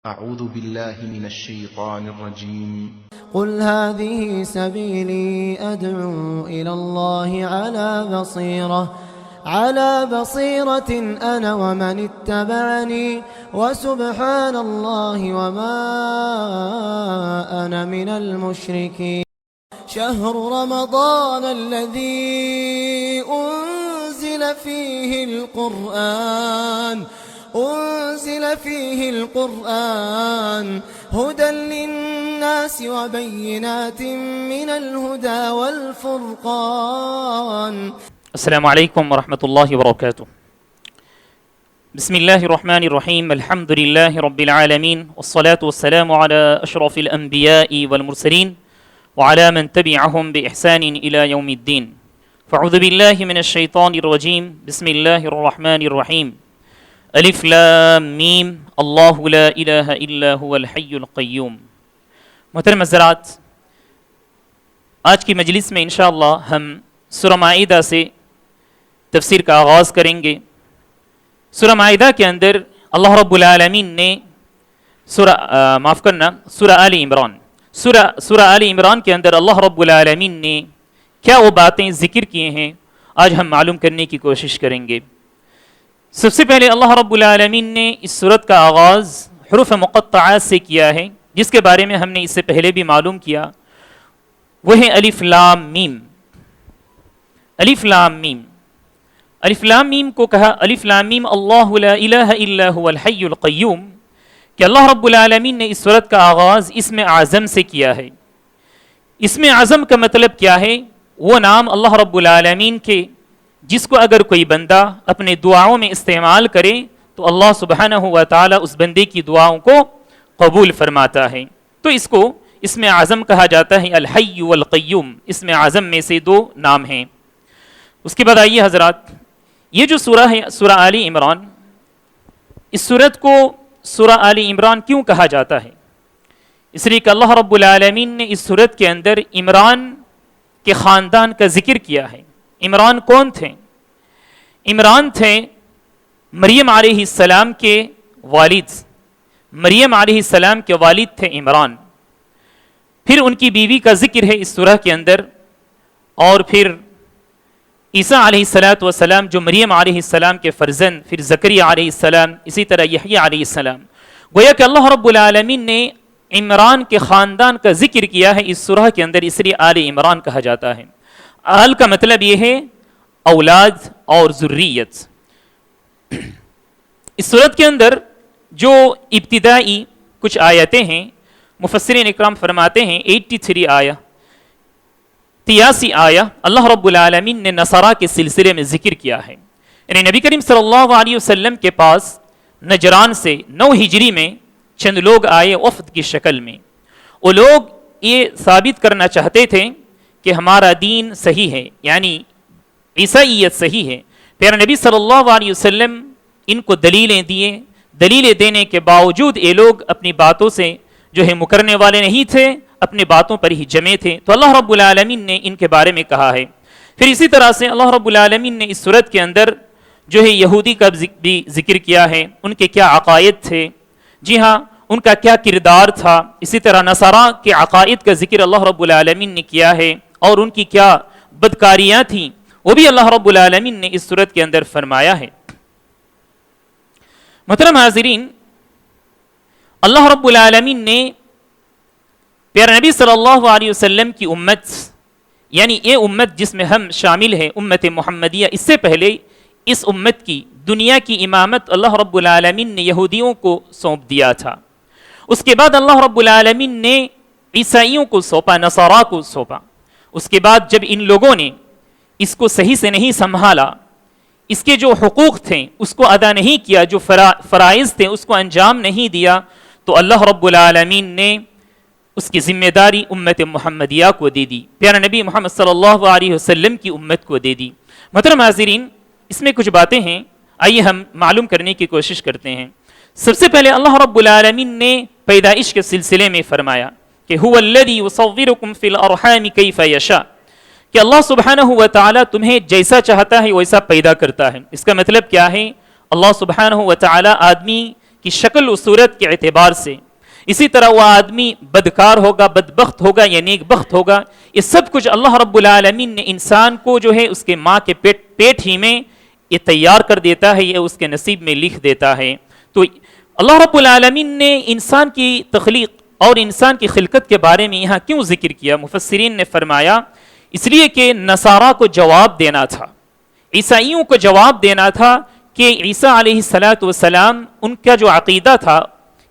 أعوذ بالله من الشيطان الرجيم. قل هذه سبيلي أدعو إلى الله على بصيرة أنا ومن اتبعني وسبحان الله وما أنا من المشركين. شهر رمضان الذي أنزل فيه القرآن هدى للناس وبينات من الهدى والفرقان. السلام علیکم ورحمۃ اللہ وبرکاتہ. بسم اللہ الرحمن الرحیم. الحمد للہ رب العالمین والصلاة والسلام على اشرف الانبیاء والمرسلین وعلى من تبعهم بإحسان الى يوم الدین. فاعوذ باللہ من الشیطان الرجیم. بسم اللہ الرحمن الرحیم. الف لام میم اللہ لا الہ الا هو الحی القیوم. محترم حضرات، آج کی مجلس میں انشاءاللہ ہم سورہ مائدہ سے تفسیر کا آغاز کریں گے. سورہ مائدہ کے اندر اللہ رب العالمین نے سورہ آل عمران کے اندر اللہ رب العالمین نے کیا وہ باتیں ذکر کیے ہیں آج ہم معلوم کرنے کی کوشش کریں گے. سب سے پہلے اللہ رب العالمین نے اس سورت کا آغاز حروف مقطعات سے کیا ہے، جس کے بارے میں ہم نے اس سے پہلے بھی معلوم کیا. وہ ہے الف لام میم. الف لام میم، الف لام میم کو کہا الف لام میم اللہ لا الہ الا هو الحی القیوم، کہ اللہ رب العالمین نے اس سورت کا آغاز اسم اعظم سے کیا ہے. اسم اعظم کا مطلب کیا ہے؟ وہ نام اللہ رب العالمین کے جس کو اگر کوئی بندہ اپنے دعاؤں میں استعمال کرے تو اللہ سبحانہ و تعالی اس بندے کی دعاؤں کو قبول فرماتا ہے. تو اس کو اسم اعظم کہا جاتا ہے. الحی والقیوم اسم اعظم میں سے دو نام ہیں. اس کے بعد آئیے حضرات، یہ جو سورہ ہے سورہ آل عمران، اس سورت کو سورہ آل عمران کیوں کہا جاتا ہے؟ اس لیے کہ اللہ رب العالمین نے اس سورت کے اندر عمران کے خاندان کا ذکر کیا ہے. عمران کون تھے؟ عمران تھے مریم علیہ السلام کے والد. مریم علیہ السلام کے والد تھے عمران. پھر ان کی بیوی کا ذکر ہے اس سورہ کے اندر، اور پھر عیسیٰ علیہ السلام جو مریم علیہ السلام کے فرزند، پھر زکریا علیہ السلام، اسی طرح یحییٰ علیہ السلام. گویا کہ اللہ رب العالمین نے عمران کے خاندان کا ذکر کیا ہے اس سورہ کے اندر، اس لیے آل عمران کہا جاتا ہے. آل کا مطلب یہ ہے اولاد اور ذریت. اس سورت کے اندر جو ابتدائی کچھ آیتیں ہیں، مفسرین اکرام فرماتے ہیں 83 آیہ، 83 آیہ اللہ رب العالمین نے نصارہ کے سلسلے میں ذکر کیا ہے. یعنی نبی کریم صلی اللہ علیہ وسلم کے پاس نجران سے 9 ہجری میں چند لوگ آئے وفد کی شکل میں. وہ لوگ یہ ثابت کرنا چاہتے تھے کہ ہمارا دین صحیح ہے، یعنی عیسائیت صحیح ہے. پھر نبی صلی اللہ علیہ وسلم ان کو دلیلیں دینے کے باوجود یہ لوگ اپنی باتوں سے جو ہے مکرنے والے نہیں تھے، اپنی باتوں پر ہی جمے تھے. تو اللہ رب العالمین نے ان کے بارے میں کہا ہے. پھر اسی طرح سے اللہ رب العالمین نے اس سورت کے اندر جو ہے یہودی کا بھی ذکر کیا ہے، ان کے کیا عقائد تھے، جی ہاں ان کا کیا کردار تھا. اسی طرح نصارہ کے عقائد کا ذکر اللہ رب العالمین نے کیا ہے، اور ان کی کیا بدکاریاں تھیں وہ بھی اللہ رب العالمین نے اس سورت کے اندر فرمایا ہے. محترم حاضرین، اللہ رب العالمین نے پیارے نبی صلی اللہ علیہ وسلم کی امت، یعنی یہ امت جس میں ہم شامل ہیں امت محمدیہ، اس سے پہلے اس امت کی دنیا کی امامت اللہ رب العالمین نے یہودیوں کو سونپ دیا تھا. اس کے بعد اللہ رب العالمین نے عیسائیوں کو سونپا، نصارہ کو سونپا. اس کے بعد جب ان لوگوں نے اس کو صحیح سے نہیں سنبھالا، اس کے جو حقوق تھے اس کو ادا نہیں کیا، جو فرائض تھے اس کو انجام نہیں دیا، تو اللہ رب العالمین نے اس کی ذمہ داری امت محمدیہ کو دے دی، پیارا نبی محمد صلی اللہ علیہ وسلم کی امت کو دے دی. محترم حاضرین، اس میں کچھ باتیں ہیں، آئیے ہم معلوم کرنے کی کوشش کرتے ہیں. سب سے پہلے اللہ رب العالمین نے پیدائش کے سلسلے میں فرمایا کہ هو الذی یصورکم فی الارحام کیف یشاء، کہ اللہ سبحانہ و تعالی تمہیں جیسا چاہتا ہے ویسا پیدا کرتا ہے. اس کا مطلب کیا ہے؟ اللہ سبحانہ و تعالی آدمی کی شکل و صورت کے اعتبار سے، اسی طرح وہ آدمی بدکار ہوگا، بدبخت ہوگا یا نیک بخت ہوگا، یہ سب کچھ اللہ رب العالمین نے انسان کو جو ہے اس کے ماں کے پیٹ ہی میں یہ تیار کر دیتا ہے، یہ اس کے نصیب میں لکھ دیتا ہے۔ تو اللہ رب العالمین نے انسان کی تخلیق اور انسان کی خلقت کے بارے میں یہاں کیوں ذکر کیا؟ مفسرین نے فرمایا اس لیے کہ نصارہ کو جواب دینا تھا، عیسائیوں کو جواب دینا تھا کہ عیسیٰ علیہ السلام ان کا جو عقیدہ تھا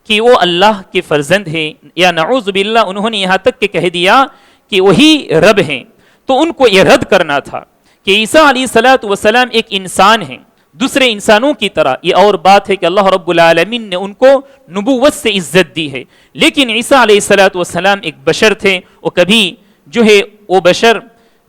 کہ وہ اللہ کے فرزند ہیں، یا نعوذ باللہ انہوں نے یہاں تک کہ کہہ دیا کہ وہی رب ہیں، تو ان کو یہ رد کرنا تھا کہ عیسیٰ علیہ السلام ایک انسان ہیں دوسرے انسانوں کی طرح۔ یہ اور بات ہے کہ اللہ رب العالمین نے ان کو نبوت سے عزت دی ہے، لیکن عیسیٰ علیہ السلام ایک بشر تھے، وہ کبھی جو ہے وہ بشر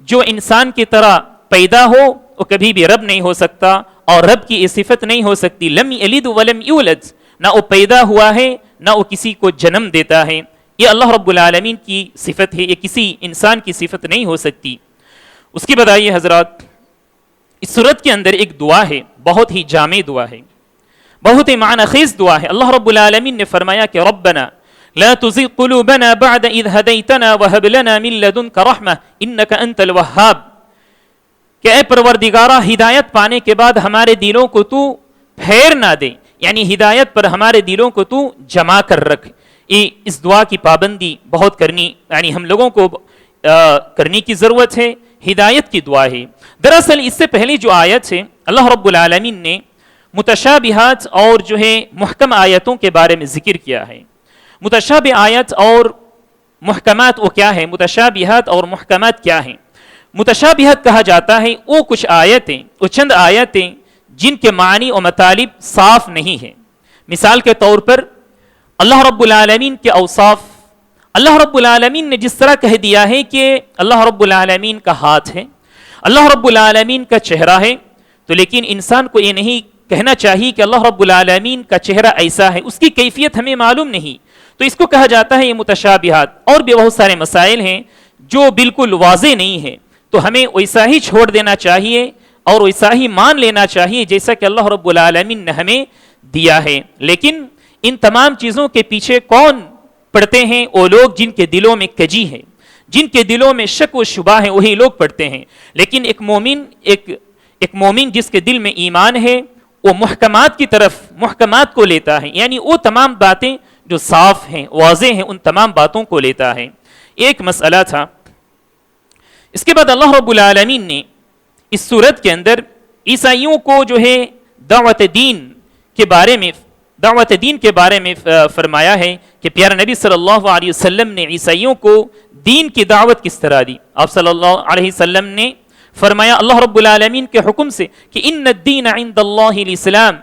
جو انسان کی طرح پیدا ہو وہ کبھی بھی رب نہیں ہو سکتا، اور رب کی یہ صفت نہیں ہو سکتی، لم یلد ولم یولد، نہ وہ پیدا ہوا ہے نہ وہ کسی کو جنم دیتا ہے، یہ اللہ رب العالمین کی صفت ہے، یہ کسی انسان کی صفت نہیں ہو سکتی۔ اس کی بتائیے حضرات، اس سورت کے اندر ایک دعا ہے، بہت ہی جامع دعا ہے، بہت ہی معنی خیز دعا ہے۔ اللہ رب العالمین نے فرمایا کہ ربنا لا تزغ قلوبنا بعد اذ هديتنا وهب لنا من لدنك رحمة انك انت الوهاب، کہ اے پروردگارہ ہدایت پانے کے بعد ہمارے دلوں کو تو پھیر نہ دے، یعنی ہدایت پر ہمارے دلوں کو تو جمع کر رکھ۔ اس دعا کی پابندی بہت کرنی، یعنی ہم لوگوں کو کرنے کی ضرورت ہے، ہدایت کی دعا ہے۔ دراصل اس سے پہلے جو آیت ہے اللہ رب العالمین نے متشابہات اور جو ہے محکم آیتوں کے بارے میں ذکر کیا ہے۔ متشابہ آیت اور محکمات وہ کیا ہے؟ متشابہات اور محکمات کیا ہیں؟ متشابہات کہا جاتا ہے وہ کچھ آیتیں، وہ چند آیتیں جن کے معنی و مطالب صاف نہیں ہیں۔ مثال کے طور پر اللہ رب العالمین کے اوصاف، اللہ رب العالمین نے جس طرح کہہ دیا ہے کہ اللہ رب العالمین کا ہاتھ ہے، اللہ رب العالمین کا چہرہ ہے، تو لیکن انسان کو یہ نہیں کہنا چاہیے کہ اللہ رب العالمین کا چہرہ ایسا ہے، اس کی کیفیت ہمیں معلوم نہیں، تو اس کو کہا جاتا ہے یہ متشابہات۔ اور بھی بہت سارے مسائل ہیں جو بالکل واضح نہیں ہیں، تو ہمیں ویسا ہی چھوڑ دینا چاہیے اور ویسا ہی مان لینا چاہیے جیسا کہ اللہ رب العالمین نے ہمیں دیا ہے۔ لیکن ان تمام چیزوں کے پیچھے کون پڑھتے ہیں؟ وہ لوگ جن کے دلوں میں کجی ہے، جن کے دلوں میں شک و شبہ ہے، وہی لوگ پڑھتے ہیں۔ لیکن ایک مومن جس کے دل میں ایمان ہے وہ محکمات کی طرف، محکمات کو لیتا ہے، یعنی وہ تمام باتیں جو صاف ہیں، واضح ہیں، ان تمام باتوں کو لیتا ہے۔ ایک مسئلہ تھا۔ اس کے بعد اللہ رب العالمین نے اس سورت کے اندر عیسائیوں کو جو ہے دعوت دین کے بارے میں فرمایا ہے کہ پیارے نبی صلی اللہ علیہ وسلم نے عیسائیوں کو دین کی دعوت کس طرح دی۔ آپ صلی اللہ علیہ وسلم نے فرمایا اللہ رب العالمین کے حکم سے کہ ان الدین عند اللہ الاسلام،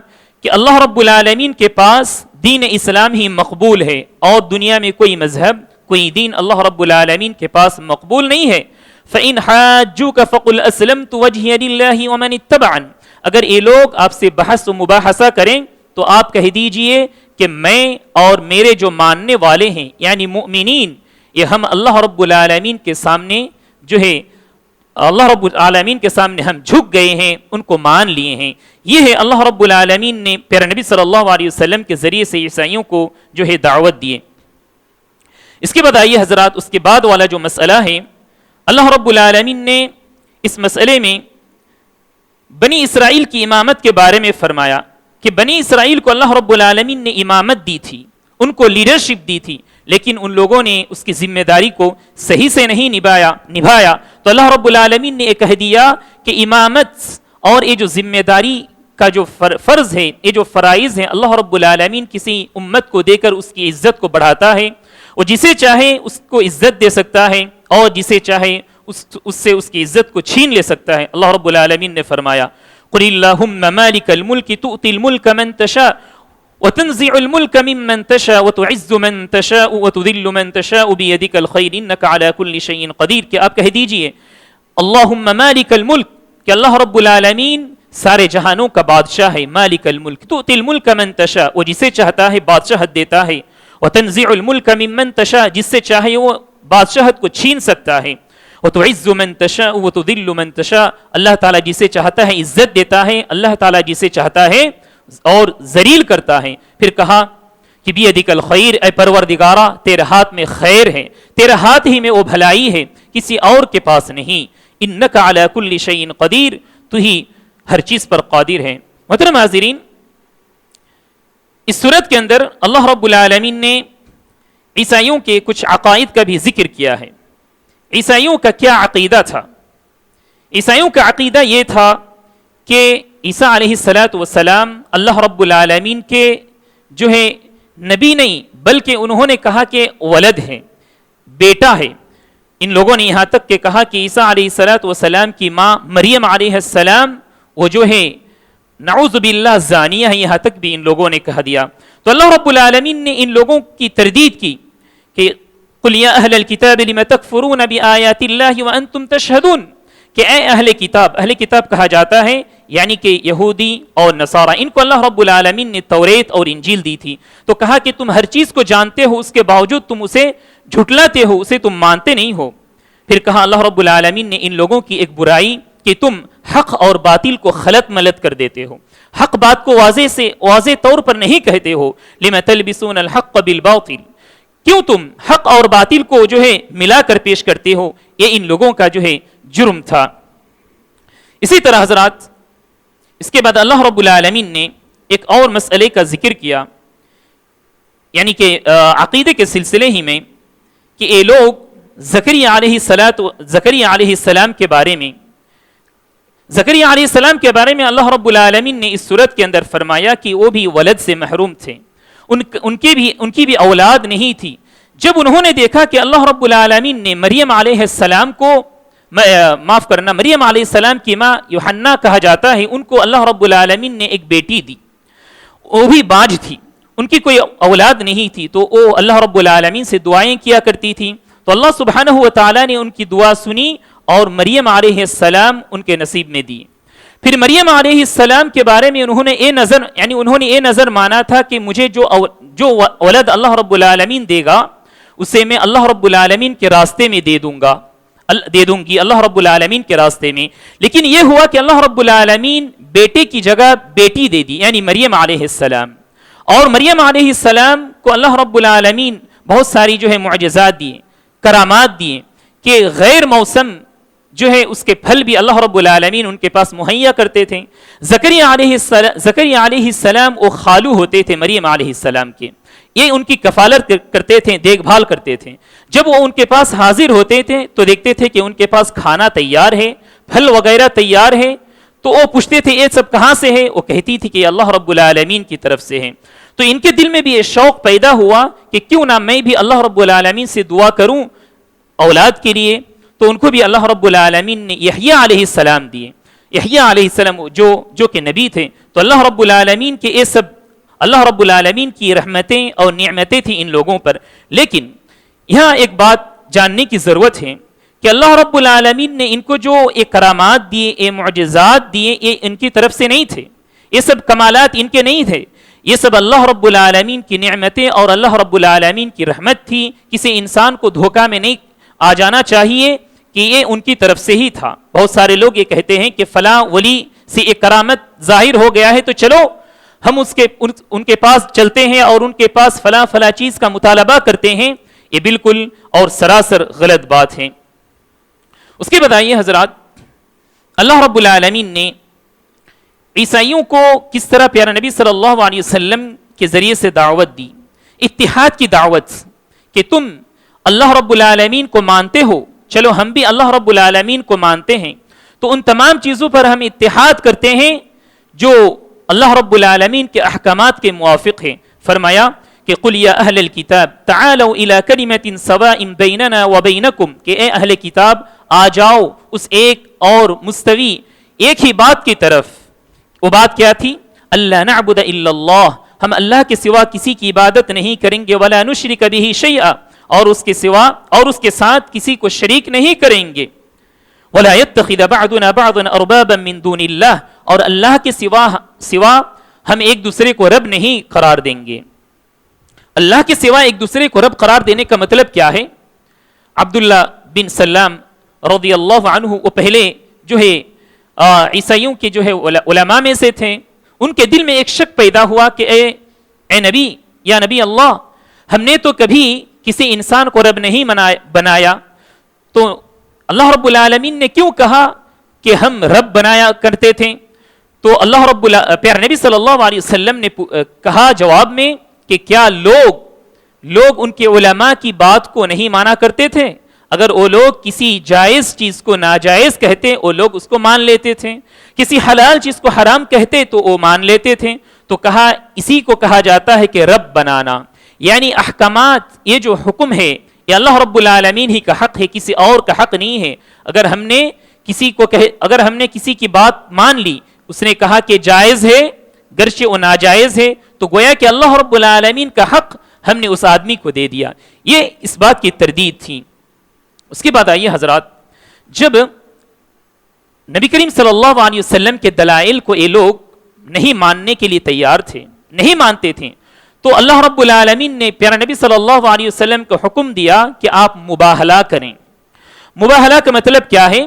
کہ اللہ رب العالمین کے پاس دین اسلام ہی مقبول ہے، اور دنیا میں کوئی مذہب، کوئی دین اللہ رب العالمین کے پاس مقبول نہیں ہے۔ فَإِنْ حَاجُّوكَ فَقُلْ أَسْلَمْتُ وَجْهِيَ لِلَّهِ وَمَنِ اتَّبَعَنِ، اگر یہ لوگ آپ سے بحث و مباحثہ کریں تو آپ کہہ دیجئے کہ میں اور میرے جو ماننے والے ہیں یعنی مؤمنین، یہ ہم اللہ رب العالمین کے سامنے جو ہے اللہ رب العالمین کے سامنے ہم جھک گئے ہیں، ان کو مان لیے ہیں۔ یہ ہے اللہ رب العالمین نے پیارے نبی صلی اللہ علیہ وسلم کے ذریعے سے عیسائیوں کو جو ہے دعوت دیے۔ اس کے بعد آئیے حضرات، اس کے بعد والا جو مسئلہ ہے، اللہ رب العالمین نے اس مسئلے میں بنی اسرائیل کی امامت کے بارے میں فرمایا کہ بنی اسرائیل کو اللہ رب العالمین نے امامت دی تھی، ان کو لیڈرشپ دی تھی، لیکن ان لوگوں نے اس کی ذمہ داری کو صحیح سے نہیں نبھایا، تو اللہ رب العالمین نے یہ کہہ دیا کہ امامت اور یہ جو ذمہ داری کا جو فرض ہے، یہ جو فرائض ہیں، اللہ رب العالمین کسی امت کو دے کر اس کی عزت کو بڑھاتا ہے، وہ جسے چاہے اس کو عزت دے سکتا ہے اور جسے چاہے اس سے اس کی عزت کو چھین لے سکتا ہے۔ اللہ رب العالمین نے فرمایا قُلِ اللَّهُمَّ مَالِكَ الْمُلْكِ تُؤْتِي الْمُلْكَ مَنْ تَشَاءُ وَتَنْزِعُ الْمُلْكَ مِمَّنْ تَشَاءُ وَتُعِزُّ مَنْ تَشَاءُ وَتُذِلُّ مَنْ تَشَاءُ بِيَدِكَ الْخَيْرُ إِنَّكَ عَلَى كُلِّ شَيْءٍ قَدِيرٌ، کہ آپ کہہ دیجئے اللہم مالک الملک، کہ اللہ رب العالمین سارے جہانوں کا بادشاہ ہے، مالک الملک، تؤتی الملک من تشاء، وہ جسے چاہتا ہے بادشاہت دیتا ہے، وتنزع الملک ممن تشاء، جس سے چاہے وہ بادشاہت کو چھین سکتا ہے، وتعز من تشاء وتذل من تشاء، اللہ تعالیٰ جسے چاہتا ہے عزت دیتا ہے، اللہ تعالیٰ جسے چاہتا ہے اور ذلیل کرتا ہے. پھر کہا کہ بیدک الخیر، اے پروردگارا تیرے ہاتھ میں خیر ہے، تیرے ہاتھ ہی میں وہ بھلائی ہے، کسی اور کے پاس نہیں. انک علی کل شیء قدیر، تو ہی ہر چیز پر قادر ہے. محترم حاضرین، اس صورت کے اندر اللہ رب العالمین نے عیسائیوں کے کچھ عقائد کا بھی ذکر کیا ہے. عیسائیوں کا کیا عقیدہ تھا؟ عیسائیوں کا عقیدہ یہ تھا کہ عیسیٰ علیہ السلام اللہ رب العالمین کے جو ہے نبی نہیں، بلکہ انہوں نے کہا کہ ولد ہے، بیٹا ہے. ان لوگوں نے یہاں تک کہ کہا کہ عیسیٰ علیہ السلام کی ماں مریم علیہ السلام وہ جو ہے نعوذ باللہ زانیہ ہے، یہاں تک بھی ان لوگوں نے کہہ دیا. تو اللہ رب العالمین نے ان لوگوں کی تردید کی کہ قل یا اہل الکتاب لم تکفرون بآیات اللہ وانتم تشہدون، کہ اے اہل کتاب، اہل کتاب کہا جاتا ہے یعنی کہ یہودی اور نصارہ، ان کو اللہ رب العالمین نے توریت اور انجیل دی تھی. تو کہا کہ تم ہر چیز کو جانتے ہو، اس کے باوجود تم اسے جھٹلاتے ہو، اسے تم مانتے نہیں ہو. پھر کہا اللہ رب العالمین نے ان لوگوں کی ایک برائی کہ تم حق اور باطل کو خلط ملط کر دیتے ہو، حق بات کو واضح طور پر نہیں کہتے ہو. لم تلبسون الحق بالباطل، کیوں تم حق اور باطل کو جو ہے ملا کر پیش کرتے ہو؟ یہ ان لوگوں کا جو ہے جرم تھا. اسی طرح حضرات اس کے بعد اللہ رب العالمین نے ایک اور مسئلے کا ذکر کیا، یعنی کہ عقیدے کے سلسلے ہی میں، کہ یہ لوگ زکریا علیہ السلام کے بارے میں اللہ رب العالمین نے اس صورت کے اندر فرمایا کہ وہ بھی ولد سے محروم تھے، ان کی بھی اولاد نہیں تھی. جب انہوں نے دیکھا کہ اللہ رب العالمین نے مریم علیہ السلام کو مریم علیہ السلام کی ماں یوحنا کہا جاتا ہے، ان کو اللہ رب العالمین نے ایک بیٹی دی، وہ بھی باج تھی، ان کی کوئی اولاد نہیں تھی. تو وہ اللہ رب العالمین سے دعائیں کیا کرتی تھی. تو اللہ سبحانہ و تعالیٰ نے ان کی دعا سنی اور مریم علیہ السلام ان کے نصیب میں دی. پھر مریم علیہ السلام کے بارے میں انہوں نے یہ نظر مانا تھا کہ مجھے جو ولد اللہ رب العالمین دے گا اسے میں اللہ رب العالمین کے راستے میں دے دوں گی اللہ رب العالمین کے راستے میں. لیکن یہ ہوا کہ اللہ رب العالمین بیٹے کی جگہ بیٹی دے دی، یعنی مریم علیہ السلام. اور مریم علیہ السلام کو اللہ رب العالمین بہت ساری جو ہے معجزات دیے، کرامات دیے، کہ غیر موسم جو ہے اس کے پھل بھی اللہ رب العالمین ان کے پاس مہیا کرتے تھے. زکریا علیہ السلام وہ خالو ہوتے تھے مریم علیہ السلام کے، یہ ان کی کفالت کرتے تھے، دیکھ بھال کرتے تھے. جب وہ ان کے پاس حاضر ہوتے تھے تو دیکھتے تھے کہ ان کے پاس کھانا تیار ہے، پھل وغیرہ تیار ہے. تو وہ پوچھتے تھے یہ سب کہاں سے ہے؟ وہ کہتی تھی کہ اللہ رب العالمین کی طرف سے ہے. تو ان کے دل میں بھی یہ شوق پیدا ہوا کہ کیوں نہ میں بھی اللہ رب العالمین سے دعا کروں اولاد کے لیے. تو ان کو بھی اللہ رب العالمین نے یحییٰ علیہ السلام دیے. یحییٰ علیہ السلام جو کہ نبی تھے. تو اللہ رب العالمین کے یہ سب اللہ رب العالمین کی رحمتیں اور نعمتیں تھیں ان لوگوں پر. لیکن یہاں ایک بات جاننے کی ضرورت ہے کہ اللہ رب العالمین نے ان کو جو ایک کرامات دیے، یہ معجزات دیے، یہ ان کی طرف سے نہیں تھے، یہ سب کمالات ان کے نہیں تھے، یہ سب اللہ رب العالمین کی نعمتیں اور اللہ رب العالمین کی رحمت تھی. کسی انسان کو دھوکہ میں نہیں آ جانا چاہیے کہ یہ ان کی طرف سے ہی تھا. بہت سارے لوگ یہ کہتے ہیں کہ فلاں ولی سے ایک کرامت ظاہر ہو گیا ہے تو چلو ہم ان کے پاس چلتے ہیں اور ان کے پاس فلاں چیز کا مطالبہ کرتے ہیں. یہ بالکل اور سراسر غلط بات ہے. اس کے بتائیے حضرات، اللہ رب العالمین نے عیسائیوں کو کس طرح پیارا نبی صلی اللہ علیہ وسلم کے ذریعے سے دعوت دی، اتحاد کی دعوت، کہ تم اللہ رب العالمین کو مانتے ہو، چلو ہم بھی اللہ رب العالمین کو مانتے ہیں، تو ان تمام چیزوں پر ہم اتحاد کرتے ہیں جو اللہ رب العالمین کے احکامات کے موافق ہیں. فرمایا کہ قل یا اہل الکتاب تعالوا الی کلمۃ سواء بیننا وبینکم، کہ اے اہل کتاب آ جاؤ اس ایک اور مستوی ایک ہی بات کی طرف. وہ بات کیا تھی؟ اللہ نعبد الا اللہ، ہم اللہ کے سوا کسی کی عبادت نہیں کریں گے، ولا نشرک بہ شیئا، اور اس کے سوا اور اس کے ساتھ کسی کو شریک نہیں کریں گے. ولا يتخذ بعضنا بعضا اربابا من دون اللہ، اور اللہ کے سوا ہم ایک دوسرے کو رب نہیں قرار دیں گے. اللہ کے سوا ایک دوسرے کو رب قرار دینے کا مطلب کیا ہے؟ عبداللہ بن سلام رضی اللہ عنہ وہ پہلے جو ہے عیسائیوں کے جو ہے علماء میں سے تھے. ان کے دل میں ایک شک پیدا ہوا کہ اے نبی یا نبی اللہ، ہم نے تو کبھی کسی انسان کو رب نہیں بنایا، تو اللہ رب العالمین نے کیوں کہا کہ ہم رب بنایا کرتے تھے؟ تو اللہ پیارے نبی صلی اللہ علیہ وسلم نے کہا جواب میں کہ کیا لوگ ان کے علماء کی بات کو نہیں مانا کرتے تھے؟ اگر وہ لوگ کسی جائز چیز کو ناجائز کہتے وہ لوگ اس کو مان لیتے تھے، کسی حلال چیز کو حرام کہتے تو وہ مان لیتے تھے۔ تو کہا اسی کو کہا جاتا ہے کہ رب بنانا، یعنی احکامات، یہ جو حکم ہے یہ اللہ رب العالمین ہی کا حق ہے، کسی اور کا حق نہیں ہے۔ اگر ہم نے کسی کی بات مان لی، اس نے کہا کہ جائز ہے گرچہ وہ ناجائز ہے، تو گویا کہ اللہ رب العالمین کا حق ہم نے اس آدمی کو دے دیا۔ یہ اس بات کی تردید تھی۔ اس کے بعد آئیے حضرات، جب نبی کریم صلی اللہ علیہ وسلم کے دلائل کو یہ لوگ نہیں ماننے کے لیے تیار تھے، نہیں مانتے تھے، تو اللہ رب العالمین نے پیارا نبی صلی اللہ علیہ وسلم کو حکم دیا کہ آپ مباہلہ کریں۔ مباہلہ کا مطلب کیا ہے؟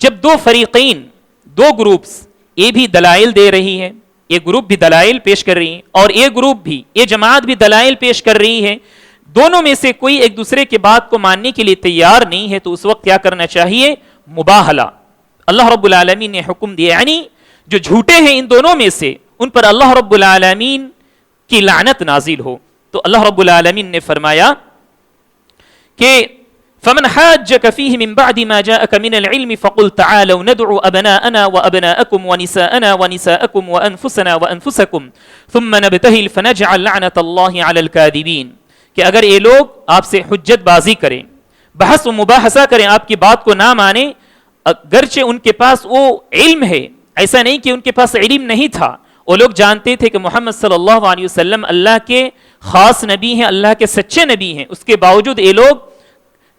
جب دو فریقین، دو گروپس، یہ بھی دلائل دے رہی ہے، یہ گروپ بھی دلائل پیش کر رہی ہے، اور یہ گروپ بھی، یہ جماعت بھی دلائل پیش کر رہی ہے، دونوں میں سے کوئی ایک دوسرے کے بات کو ماننے کے لیے تیار نہیں ہے، تو اس وقت کیا کرنا چاہیے؟ مباہلہ۔ اللہ رب العالمین نے حکم دیا، یعنی جو جھوٹے ہیں ان دونوں میں سے، ان پر اللہ رب العالمین کی لعنت نازل ہو۔ تو اللہ رب العالمین نے فرمایا کہ فمن حاجك فيه من بعد ما جاءك من العلم فقل تعالوا ندعو أبناءنا وأبناءكم ونساءنا ونساءكم وأنفسنا وأنفسكم ثم نبتهل فنجعل لعنة الله على الكاذبين، کہ اگر یہ لوگ آپ سے حجت بازی کریں، بحث و مباحثہ کریں، آپ کی بات کو نہ مانیں، اگرچہ ان کے پاس وہ علم ہے، ایسا نہیں کہ ان کے پاس علم نہیں تھا، وہ لوگ جانتے تھے کہ محمد صلی اللہ علیہ وسلم اللہ کے خاص نبی ہیں، اللہ کے سچے نبی ہیں، اس کے باوجود یہ لوگ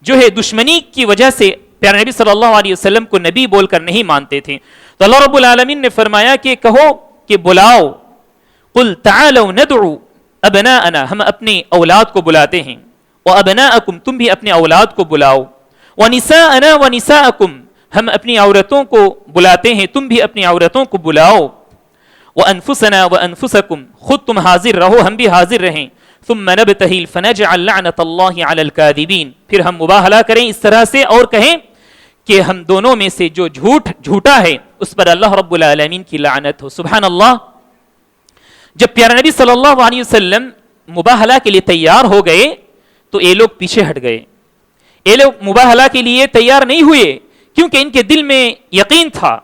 جو ہے دشمنی کی وجہ سے پیارے نبی صلی اللہ علیہ وسلم کو نبی بول کر نہیں مانتے تھے۔ تو اللہ رب العالمین نے فرمایا کہ کہو کہ بلاؤ، قل تعالوا ندعو ابناءنا، ہم اپنے اولاد کو بلاتے ہیں، وابناءکم، تم بھی اپنے اولاد کو بلاؤ، ونساءنا ونساءکم، ہم اپنی عورتوں کو بلاتے ہیں، تم بھی اپنی عورتوں کو بلاؤ، وانفسنا وانفسکم، خود تم حاضر رہو ہم بھی حاضر رہیں، ثم نبتہل فنجعل لعنت اللہ علی الکاذبین، پھر ہم مباہلہ کریں اس طرح سے اور کہیں کہ ہم دونوں میں سے جو جھوٹا ہے اس پر اللہ رب العالمین کی لعنت ہو۔ سبحان اللہ۔ جب پیارا نبی صلی اللہ علیہ وسلم مباہلہ کے لیے تیار ہو گئے تو یہ لوگ پیچھے ہٹ گئے، یہ لوگ مباہلہ کے لیے تیار نہیں ہوئے، کیونکہ ان کے دل میں یقین تھا،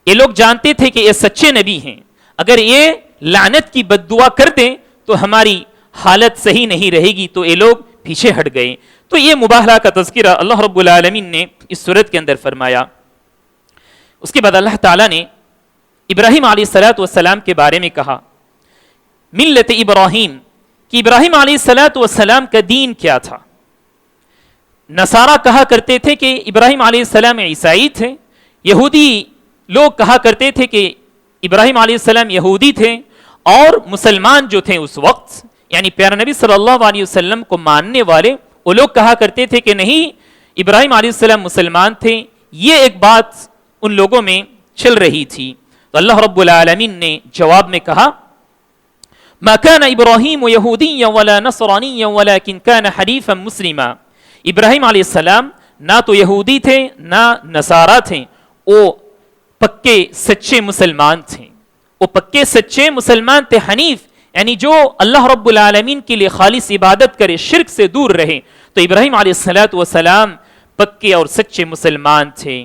یہ لوگ جانتے تھے کہ یہ سچے نبی ہیں، اگر یہ لعنت کی بد دعا کر دیں تو ہماری حالت صحیح نہیں رہے گی، تو یہ لوگ پیچھے ہٹ گئے۔ تو یہ مباہلہ کا تذکرہ اللہ رب العالمین نے اس صورت کے اندر فرمایا۔ اس کے بعد اللہ تعالیٰ نے ابراہیم علیہ السلام کے بارے میں کہا، ملت ابراہیم، کہ ابراہیم علیہ السلام کا دین کیا تھا۔ نصارہ کہا کرتے تھے کہ ابراہیم علیہ السلام عیسائی تھے، یہودی لوگ کہا کرتے تھے کہ ابراہیم علیہ السلام یہودی تھے، اور مسلمان جو تھے اس وقت، یعنی پیارا نبی صلی اللہ علیہ وسلم کو ماننے والے، وہ لوگ کہا کرتے تھے کہ نہیں، ابراہیم علیہ السلام مسلمان تھے۔ یہ ایک بات ان لوگوں میں چل رہی تھی، تو اللہ رب العالمین نے جواب میں کہا، ما كان ابراہیم یہودیا ولا نصرانیا ولكن كان حنیفا مسلما، ابراہیم علیہ السلام نہ تو یہودی تھے نہ نصارہ تھے، وہ پکے سچے مسلمان تھے، وہ پکے سچے مسلمان تھے، حنیف، یعنی جو اللہ رب العالمین کے لیے خالص عبادت کرے، شرک سے دور رہے۔ تو ابراہیم علیہ السلام پکے اور سچے مسلمان تھے،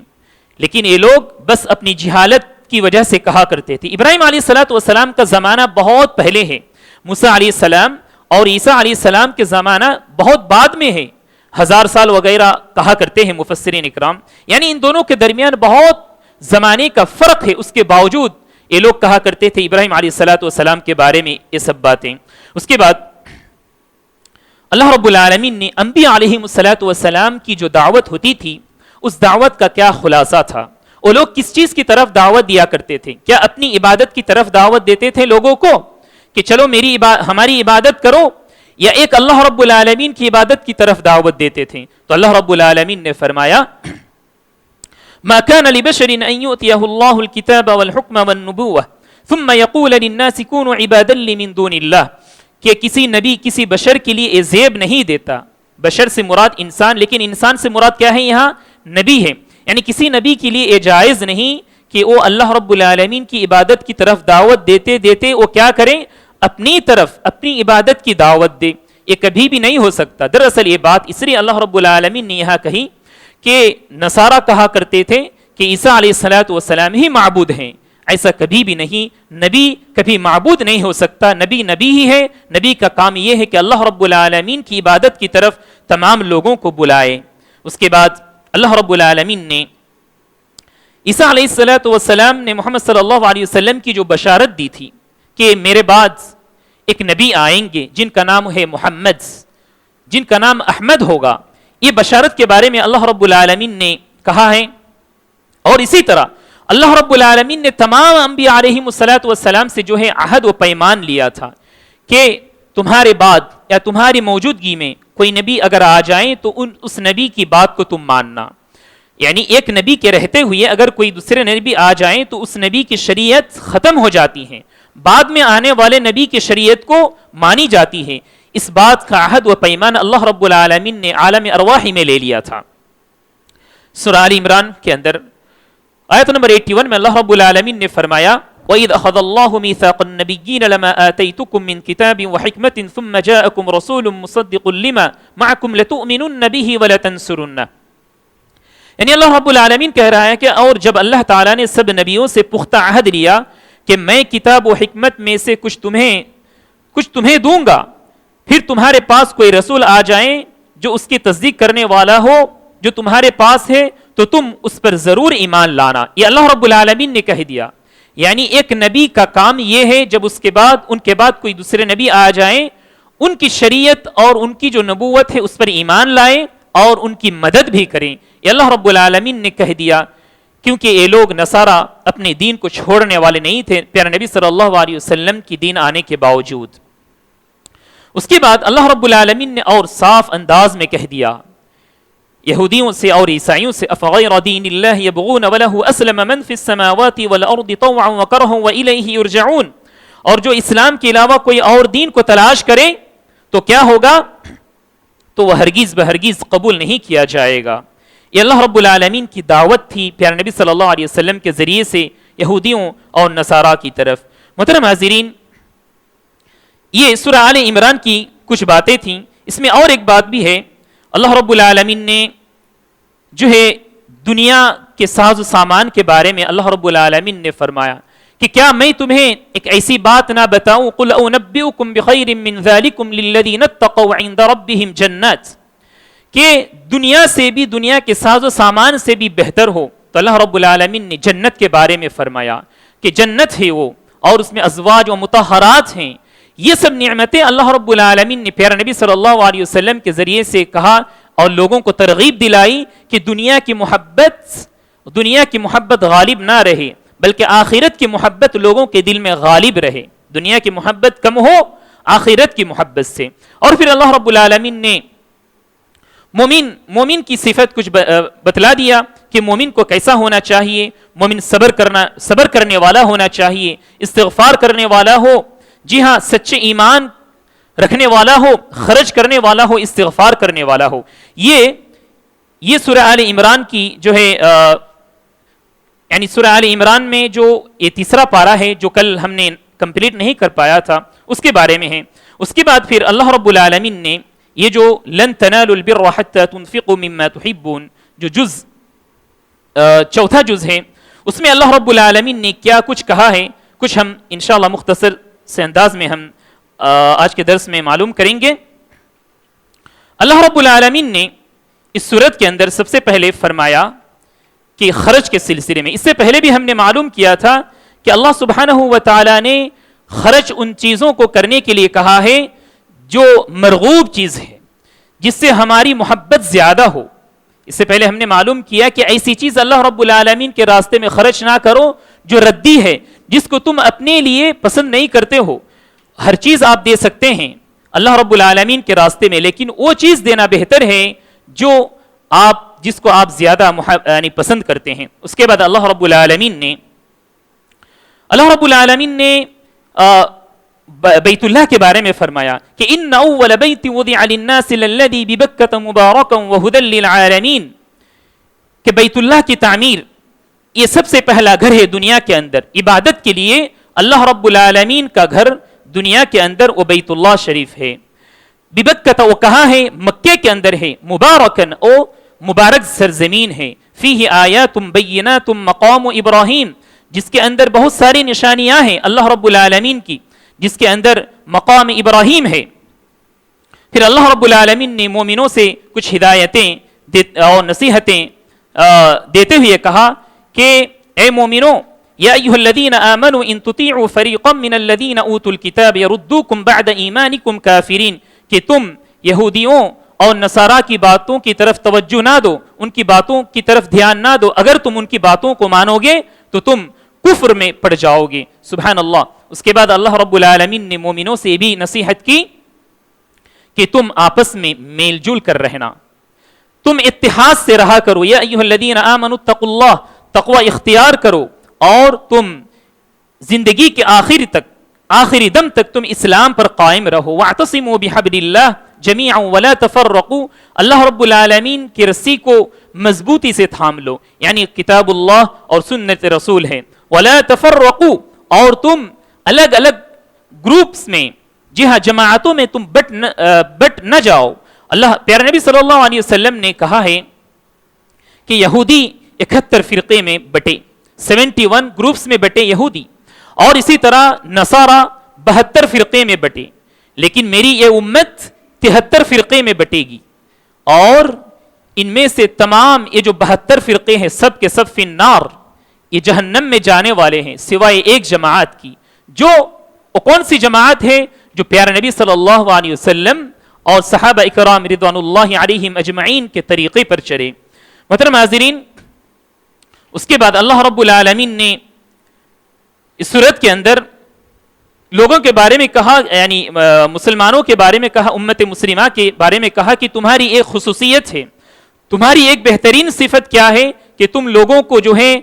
لیکن یہ لوگ بس اپنی جہالت کی وجہ سے کہا کرتے تھے۔ ابراہیم علیہ السلام کا زمانہ بہت پہلے ہے، موسیٰ علیہ السلام اور عیسیٰ علیہ السلام کے زمانہ بہت بعد میں ہے، 1000 سال وغیرہ کہا کرتے ہیں مفسرین اکرام، یعنی ان دونوں کے درمیان بہت زمانے کا فرق ہے، اس کے باوجود یہ لوگ کہا کرتے تھے ابراہیم علیہ السلام کے بارے میں یہ سب باتیں۔ اس کے بعد اللہ رب العالمین نے انبیاء علیہ السلام کی جو دعوت ہوتی تھی، اس دعوت کا کیا خلاصہ تھا، وہ لوگ کس چیز کی طرف دعوت دیا کرتے تھے؟ کیا اپنی عبادت کی طرف دعوت دیتے تھے لوگوں کو کہ چلو ہماری عبادت کرو، یا ایک اللہ رب العالمین کی عبادت کی طرف دعوت دیتے تھے؟ تو اللہ رب العالمین نے فرمایا، ما كان لبشر ان يؤتيه الله الكتاب والحكم والنبوة ثم يقول للناس كونوا عبادا لي من دون الله کہ کسی نبی کسی بشر کے لیے عذاب نہیں دیتا. بشر سے مراد انسان، لیکن انسان سے مراد کیا ہے یہاں؟ نبی ہے. یعنی کسی نبی کے لیے یہ جائز نہیں کہ وہ اللہ رب العالمین کی عبادت کی طرف دعوت دیتے دیتے وہ کیا کریں؟ اپنی طرف اپنی عبادت کی دعوت دے. یہ کبھی بھی نہیں ہو سکتا. دراصل یہ بات اس لیے اللہ رب العالمین نے یہاں کہی کہ نصارہ کہا کرتے تھے کہ عیسیٰ علیہ الصلوۃ والسلام ہی معبود ہیں. ایسا کبھی بھی نہیں. نبی کبھی معبود نہیں ہو سکتا. نبی نبی ہی ہے. نبی کا کام یہ ہے کہ اللہ رب العالمین کی عبادت کی طرف تمام لوگوں کو بلائے. اس کے بعد اللہ رب العالمین نے عیسیٰ علیہ الصلوۃ والسلام نے محمد صلی اللہ علیہ وسلم کی جو بشارت دی تھی کہ میرے بعد ایک نبی آئیں گے جن کا نام ہے محمد، جن کا نام احمد ہوگا، یہ بشارت کے بارے میں اللہ رب العالمین نے کہا ہے. اور اسی طرح اللہ رب العالمین نے تمام انبیاء علیہم الصلوۃ والسلام سے جو ہے عہد و پیمان لیا تھا کہ تمہارے بعد یا تمہاری موجودگی میں کوئی نبی اگر آ جائیں تو اس نبی کی بات کو تم ماننا. یعنی ایک نبی کے رہتے ہوئے اگر کوئی دوسرے نبی آ جائیں تو اس نبی کی شریعت ختم ہو جاتی ہے، بعد میں آنے والے نبی کی شریعت کو مانی جاتی ہے. اس بات کا عہد و پیمان اللہ رب العالمین نے عالم ارواح میں لے لیا تھا. سورہ آل عمران کے اندر آیت نمبر 81 میں اللہ رب العالمین نے فرمایا وَإِذْ أَخَذَ اللَّهُ مِيثَاقَ النَّبِيِّينَ لَمَا آتَيْتُكُم مِّن كِتَابٍ وَحِكْمَةٍ ثُمَّ جَاءَكُمْ رَسُولٌ مُصَدِّقٌ لِّمَا مَعَكُمْ لَتُؤْمِنُنَّ بِهِ وَلَتَنصُرُنَّهُ. یعنی اللہ رب العالمین کہہ رہا ہے کہ اور جب اللہ تعالیٰ نے سب نبیوں سے پختہ عہد لیا کہ میں کتاب و حکمت میں سے کچھ تمہیں دوں گا، پھر تمہارے پاس کوئی رسول آ جائیں جو اس کی تصدیق کرنے والا ہو جو تمہارے پاس ہے تو تم اس پر ضرور ایمان لانا. یہ اللہ رب العالمین نے کہہ دیا. یعنی ایک نبی کا کام یہ ہے جب ان کے بعد کوئی دوسرے نبی آ جائیں ان کی شریعت اور ان کی جو نبوت ہے اس پر ایمان لائیں اور ان کی مدد بھی کریں. یہ اللہ رب العالمین نے کہہ دیا کیونکہ یہ لوگ نصارہ اپنے دین کو چھوڑنے والے نہیں تھے پیارے نبی صلی اللہ علیہ وسلم کی دین آنے کے باوجود. اس کے بعد اللہ رب العالمین نے اور صاف انداز میں کہہ دیا یہودیوں سے اور عیسائیوں سے افغیر دین اللہ یبغون وله اسلم من فی السماوات والارض طوعا وکرہا والیہ یرجعون. اور جو اسلام کے علاوہ کوئی اور دین کو تلاش کرے تو کیا ہوگا؟ تو وہ ہرگز بہرگز قبول نہیں کیا جائے گا. یہ اللہ رب العالمین کی دعوت تھی پیارے نبی صلی اللہ علیہ وسلم کے ذریعے سے یہودیوں اور نصارہ کی طرف. محترم حاضرین، یہ سورہ آل عمران کی کچھ باتیں تھیں. اس میں اور ایک بات بھی ہے. اللہ رب العالمین نے جو ہے دنیا کے ساز و سامان کے بارے میں اللہ رب العالمین نے فرمایا کہ کیا میں تمہیں ایک ایسی بات نہ بتاؤں قل انبئکم بخیر من ذالکم للذین اتقوا عند ربہم جنات، کہ دنیا سے بھی دنیا کے ساز و سامان سے بھی بہتر ہو. تو اللہ رب العالمین نے جنت کے بارے میں فرمایا کہ جنت ہے وہ اور اس میں ازواج و مطہرات ہیں. یہ سب نعمتیں اللہ رب العالمین نے پیارے نبی صلی اللہ علیہ وسلم کے ذریعے سے کہا اور لوگوں کو ترغیب دلائی کہ دنیا کی محبت غالب نہ رہے بلکہ آخرت کی محبت لوگوں کے دل میں غالب رہے. دنیا کی محبت کم ہو آخرت کی محبت سے. اور پھر اللہ رب العالمین نے مومن کی صفت کچھ بتلا دیا کہ مومن کو کیسا ہونا چاہیے. مومن صبر کرنے والا ہونا چاہیے، استغفار کرنے والا ہو، جی ہاں سچے ایمان رکھنے والا ہو، خرچ کرنے والا ہو، استغفار کرنے والا ہو. یہ سورہ آل عمران کی جو ہے یعنی سورہ آل عمران میں جو یہ تیسرا پارہ ہے جو کل ہم نے کمپلیٹ نہیں کر پایا تھا اس کے بارے میں ہے. اس کے بعد پھر اللہ رب العالمین نے یہ جو لن تنالوا البر حتى تنفقوا مما تحبون جو چوتھا جز ہے اس میں اللہ رب العالمین نے کیا کچھ کہا ہے کچھ ہم انشاءاللہ مختصر سے انداز میں ہم آج کے درس میں معلوم کریں گے. اللہ رب العالمین نے اس سورت کے اندر سب سے پہلے فرمایا کہ خرچ کے سلسلے میں، اس سے پہلے بھی ہم نے معلوم کیا تھا کہ اللہ سبحانہ و تعالی نے خرچ ان چیزوں کو کرنے کے لیے کہا ہے جو مرغوب چیز ہے، جس سے ہماری محبت زیادہ ہو. اس سے پہلے ہم نے معلوم کیا کہ ایسی چیز اللہ رب العالمین کے راستے میں خرچ نہ کرو جو ردی ہے، جس کو تم اپنے لیے پسند نہیں کرتے ہو. ہر چیز آپ دے سکتے ہیں اللہ رب العالمین کے راستے میں، لیکن وہ چیز دینا بہتر ہے جس کو آپ زیادہ پسند کرتے ہیں. اس کے بعد اللہ رب العالمین نے اللہ رب العالمین نے بیت اللہ کے بارے میں فرمایا کہ ان اول بیت وضع للناس للذی ببکۃ مبارکا وہدی للعالمین، کہ بیت اللہ کی تعمیر یہ سب سے پہلا گھر ہے دنیا کے اندر عبادت کے لیے. اللہ رب العالمین کا گھر دنیا کے اندر وہ بیت اللہ شریف ہے. ببکۃ وہ کہاں ہے؟ مکے کے اندر ہے. مبارکن او مبارک سرزمین ہے. فیہ آیات بینات مقام ابراہیم، جس کے اندر بہت ساری نشانیاں ہیں اللہ رب العالمین کی، جس کے اندر مقام ابراہیم ہے. پھر اللہ رب العالمین نے مومنوں سے کچھ ہدایتیں اور نصیحتیں دیتے ہوئے کہا کہ اے مومنوں، یا ایھا الذین آمنوا ان تطیعوا فریقا من الذین اوتوا الکتاب یردوکم بعد ایمانکم کافرین، کہ تم یہودیوں اور نصارہ کی باتوں کی طرف توجہ نہ دو، ان کی باتوں کی طرف دھیان نہ دو. اگر تم ان کی باتوں کو مانو گے تو تم کفر میں پڑ جاؤ گے. سبحان اللہ. اس کے بعد اللہ رب العالمین نے مومنوں سے بھی نصیحت کی کہ تم آپس میں میل جول کر رہنا، تم اتحاد سے رہا کرو. یا ایھا الذین آمنوا اتقوا اللہ، تقوی اختیار کرو، اور تم زندگی کے آخری دم تک تم اسلام پر قائم رہو. واعتصموا بحبل اللہ جمیعا ولا تفرقوا، اللہ رب العالمین کی رسی کو مضبوطی سے تھام لو، یعنی کتاب اللہ اور سنت رسول ہے. ولا تفرقوا، اور تم الگ الگ گروپس میں، جی ہاں جماعتوں میں تم بٹ نہ جاؤ. اللہ پیارے نبی صلی اللہ علیہ وسلم نے کہا ہے کہ یہودی 71 فرقے میں بٹے، 71 گروپس میں بٹے یہودی، اور اسی طرح نصارہ 72 فرقے میں بٹے. لیکن میری یہ امت 73 فرقے میں بٹے گی، اور ان میں سے تمام یہ جو 72 فرقے ہیں سب کے سب فی النار، یہ جہنم میں جانے والے ہیں سوائے ایک جماعت کی. جو کون سی جماعت ہے؟ جو پیارے نبی صلی اللہ علیہ وسلم اور صحابہ اکرام رضوان اللہ علیہم اجمعین کے طریقے پر چلے. محترم حاضرین، اس کے بعد اللہ رب العالمین نے اس صورت کے اندر لوگوں کے بارے میں کہا، یعنی مسلمانوں کے بارے میں کہا، امت مسلمہ کے بارے میں کہا کہ تمہاری ایک خصوصیت ہے، تمہاری ایک بہترین صفت کیا ہے کہ تم لوگوں کو جو ہے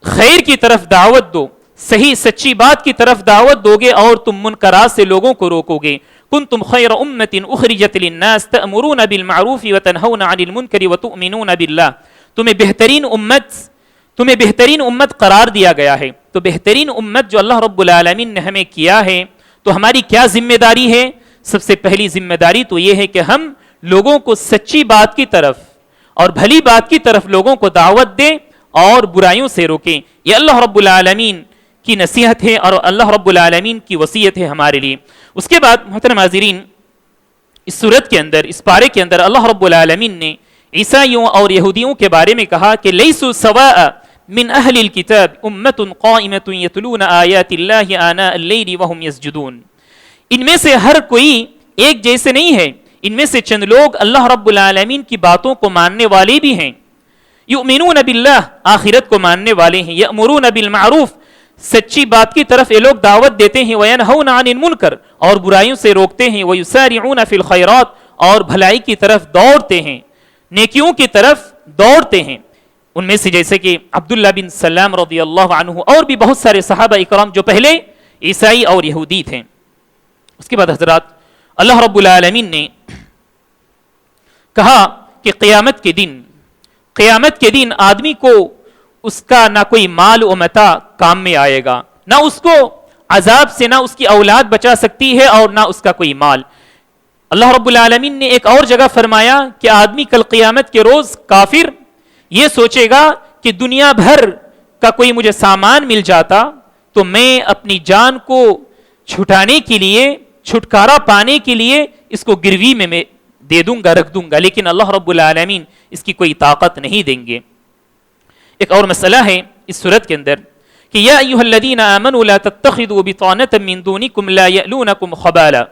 خیر کی طرف دعوت دو، صحیح سچی بات کی طرف دعوت دو گے، اور تم منکرات سے لوگوں کو روکو گے. کنتم خیر امت اخرجت للناس تأمرون بالمعروف وتنہون عن المنکر وتؤمنون باللہ. تمہیں بہترین امت قرار دیا گیا ہے. تو بہترین امت جو اللہ رب العالمین نے ہمیں کیا ہے، تو ہماری کیا ذمہ داری ہے؟ سب سے پہلی ذمہ داری تو یہ ہے کہ ہم لوگوں کو سچی بات کی طرف اور بھلی بات کی طرف لوگوں کو دعوت دیں اور برائیوں سے روکیں. یہ اللہ رب العالمین کی نصیحت ہے اور اللہ رب العالمین کی وصیت ہے ہمارے لیے. اس کے بعد محترم حاضرین، اس سورت کے اندر، اس پارے کے اندر اللہ رب العالمین نے عیسائیوں اور یہودیوں کے بارے میں کہا کہ لیسوا سواء من اہل الکتاب امۃ قائمۃ یتلون آیات اللہ آناء اللیل وهم یسجدون. ان میں سے ہر کوئی ایک جیسے نہیں ہے، ان میں سے چند لوگ اللہ رب العالمین کی باتوں کو ماننے والے بھی ہیں. یؤمنون باللہ، آخرت کو ماننے والے ہیں. یأمرون بالمعروف، سچی بات کی طرف یہ لوگ دعوت دیتے ہیں. وینہون عن المنکر، اور برائیوں سے روکتے ہیں. ویسارعون فی الخیرات، اور بھلائی کی طرف دوڑتے ہیں، نیکیوں کی طرف دوڑتے ہیں. ان میں سے جیسے کہ عبداللہ بن سلام رضی اللہ عنہ اور بھی بہت سارے صحابہ اکرام جو پہلے عیسائی اور یہودی تھے. اس کے بعد حضرات، اللہ رب العالمین نے کہا کہ قیامت کے دن آدمی کو اس کا نہ کوئی مال و متاع کام میں آئے گا، نہ اس کو عذاب سے نہ اس کی اولاد بچا سکتی ہے اور نہ اس کا کوئی مال. اللہ رب العالمین نے ایک اور جگہ فرمایا کہ آدمی کل قیامت کے روز کافر یہ سوچے گا کہ دنیا بھر کا کوئی مجھے سامان مل جاتا تو میں اپنی جان کو چھٹانے کے لیے، چھٹکارا پانے کے لیے اس کو گروی میں دے دوں گا، رکھ دوں گا، لیکن اللہ رب العالمین اس کی کوئی طاقت نہیں دیں گے. ایک اور مسئلہ ہے اس سورت کے اندر کہ یا ایھا الذین آمنوا لا تتخذوا بطانۃ من دونکم لا یألونکم خبالا،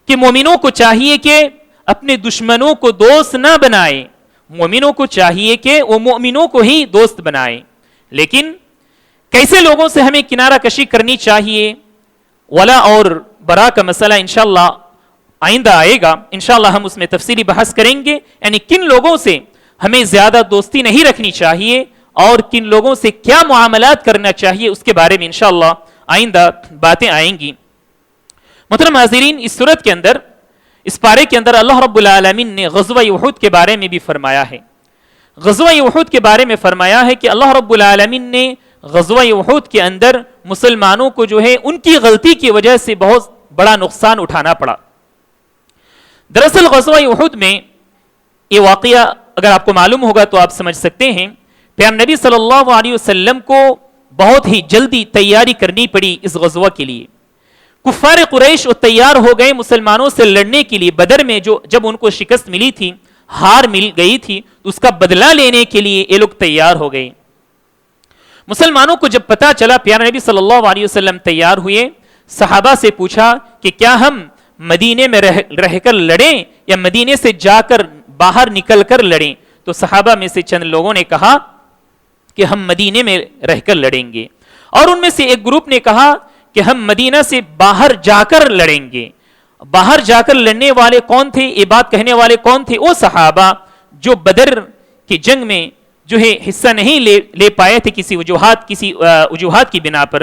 کہ مومنوں کو چاہیے کہ اپنے دشمنوں کو دوست نہ بنائے. مومنوں کو چاہیے کہ وہ مومنوں کو ہی دوست بنائے. لیکن کیسے لوگوں سے ہمیں کنارہ کشی کرنی چاہیے؟ ولا اور برا کا مسئلہ انشاءاللہ آئندہ آئے گا، انشاءاللہ ہم اس میں تفصیلی بحث کریں گے. یعنی کن لوگوں سے ہمیں زیادہ دوستی نہیں رکھنی چاہیے اور کن لوگوں سے کیا معاملات کرنا چاہیے اس کے بارے میں انشاءاللہ آئندہ باتیں آئیں گی۔ محترم حاضرین، اس سورت کے اندر، اس پارے کے اندر اللہ رب العالمین نے غزوہ احد کے بارے میں بھی فرمایا ہے۔ غزوہ احد کے بارے میں فرمایا ہے کہ اللہ رب العالمین نے غزوہ احد کے اندر مسلمانوں کو جو ہے ان کی غلطی کی وجہ سے بہت بڑا نقصان اٹھانا پڑا۔ دراصل غزوہ احد میں یہ واقعہ اگر آپ کو معلوم ہوگا تو آپ سمجھ سکتے ہیں، پیغمبر نبی صلی اللہ علیہ وسلم کو بہت ہی جلدی تیاری کرنی پڑی اس غزوہ کے لیے۔ کفار قریش وہ تیار ہو گئے مسلمانوں سے لڑنے کے لیے۔ بدر میں جب ان کو شکست ملی تھی، ہار مل گئی تھی، تو اس کا بدلہ لینے کے لیے یہ لوگ تیار ہو گئے۔ مسلمانوں کو جب پتا چلا، پیارے نبی صلی اللہ علیہ وسلم تیار ہوئے، صحابہ سے پوچھا کہ کیا ہم مدینے میں رہ کر لڑیں یا مدینے سے جا کر باہر نکل کر لڑیں؟ تو صحابہ میں سے چند لوگوں نے کہا کہ ہم مدینے میں رہ کر لڑیں گے، اور ان میں سے ایک گروپ نے کہا کہ ہم مدینہ سے باہر جا کر لڑیں گے۔ باہر جا کر لڑنے والے کون تھے؟ یہ بات کہنے والے کون تھے؟ وہ صحابہ جو بدر کی جنگ میں جو ہے حصہ نہیں لے پائے تھے کسی وجوہات کی بنا پر۔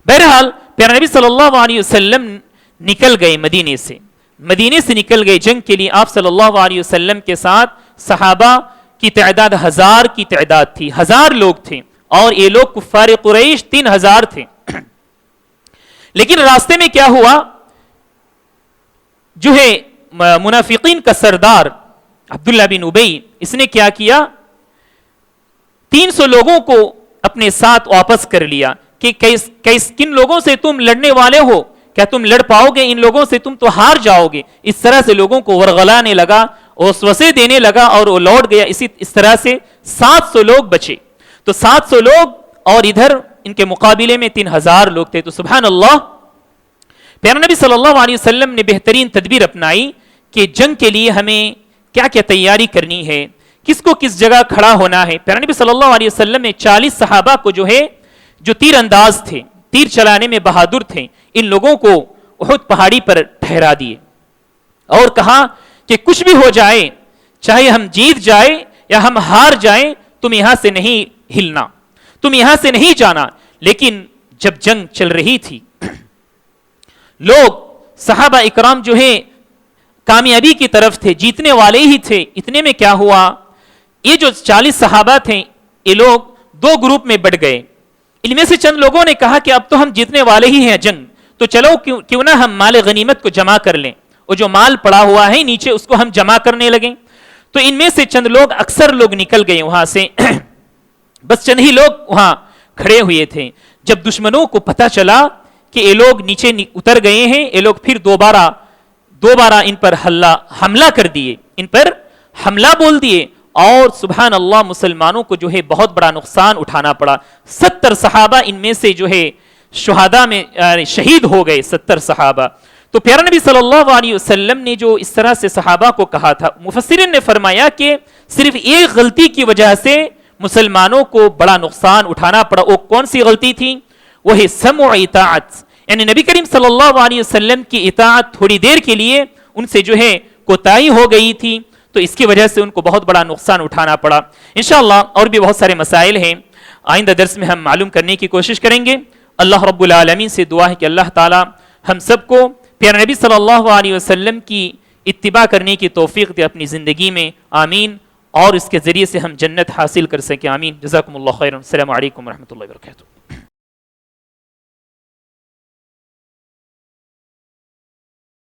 بہرحال پیارے نبی صلی اللہ علیہ وسلم نکل گئے مدینے سے نکل گئے جنگ کے لیے۔ آپ صلی اللہ علیہ وسلم کے ساتھ صحابہ کی تعداد 1000 کی تعداد تھی، 1000 لوگ تھے، اور یہ لوگ کفار قریش 3000 تھے۔ لیکن راستے میں کیا ہوا، جو ہے منافقین کا سردار عبداللہ بن ابی، اس نے کیا کیا، 300 لوگوں کو اپنے ساتھ واپس کر لیا کہ کن لوگوں سے تم لڑنے والے ہو، کیا تم لڑ پاؤ گے؟ ان لوگوں سے تم تو ہار جاؤ گے۔ اس طرح سے لوگوں کو ورغلانے لگا، وسوسے دینے لگا، اور وہ لوٹ گیا۔ اس طرح سے 700 لوگ بچے۔ تو 700 لوگ، اور ادھر ان کے مقابلے میں 3000 لوگ تھے۔ تو سبحان اللہ، پیارے نبی صلی اللہ علیہ وسلم نے بہترین تدبیر اپنائی کہ جنگ کے لیے ہمیں کیا کیا تیاری کرنی ہے، کس کو کس جگہ کھڑا ہونا ہے۔ پیارے نبی صلی اللہ علیہ وسلم نے 40 صحابہ کو جو تیر انداز تھے، تیر چلانے میں بہادر تھے، ان لوگوں کو احد پہاڑی پر ٹھہرا دیے، اور کہا کہ کچھ بھی ہو جائے، چاہے ہم جیت جائیں یا ہم ہار جائیں، تم یہاں سے نہیں ہلنا، تم یہاں سے نہیں جانا۔ لیکن جب جنگ چل رہی تھی، لوگ صحابہ اکرام جو ہے کامیابی کی طرف تھے، جیتنے والے ہی تھے۔ اتنے میں کیا ہوا، یہ جو 40 صحابہ تھے، یہ لوگ 2 گروپ میں بٹ گئے۔ ان میں سے چند لوگوں نے کہا کہ اب تو ہم جیتنے والے ہی ہیں جنگ، تو چلو کیوں نہ ہم مال غنیمت کو جمع کر لیں، وہ جو مال پڑا ہوا ہے نیچے اس کو ہم جمع کرنے لگیں۔ تو ان میں سے چند لوگ، اکثر لوگ نکل گئے وہاں سے، بس چند ہی لوگ وہاں کھڑے ہوئے تھے۔ جب دشمنوں کو پتا چلا کہ یہ لوگ نیچے اتر گئے ہیں، یہ لوگ پھر دوبارہ ان پر حملہ کر دیے، ان پر حملہ بول دیے، اور سبحان اللہ مسلمانوں کو جو ہے بہت بڑا نقصان اٹھانا پڑا۔ 70 صحابہ ان میں سے جو ہے شہداء میں شہید ہو گئے، 70 صحابہ۔ تو پیارے نبی صلی اللہ علیہ وسلم نے جو اس طرح سے صحابہ کو کہا تھا، مفسرین نے فرمایا کہ صرف ایک غلطی کی وجہ سے مسلمانوں کو بڑا نقصان اٹھانا پڑا۔ وہ کون سی غلطی تھی؟ وہ ہے سمع و اطاعت، یعنی نبی کریم صلی اللہ علیہ وسلم کی اطاعت تھوڑی دیر کے لیے ان سے جو ہے کوتاہی ہو گئی تھی، تو اس کی وجہ سے ان کو بہت بڑا نقصان اٹھانا پڑا۔ انشاءاللہ اور بھی بہت سارے مسائل ہیں، آئندہ درس میں ہم معلوم کرنے کی کوشش کریں گے۔ اللہ رب العالمین سے دعا ہے کہ اللہ تعالی ہم سب کو پیارے نبی صلی اللہ علیہ وسلم کی اتباع کرنے کی توفیق دے اپنی زندگی میں، آمین، اور اس کے ذریعے سے ہم جنت حاصل کر سکیں، آمین۔ جزاکم اللہ خیرا، السلام علیکم ورحمۃ اللہ وبرکاتہ۔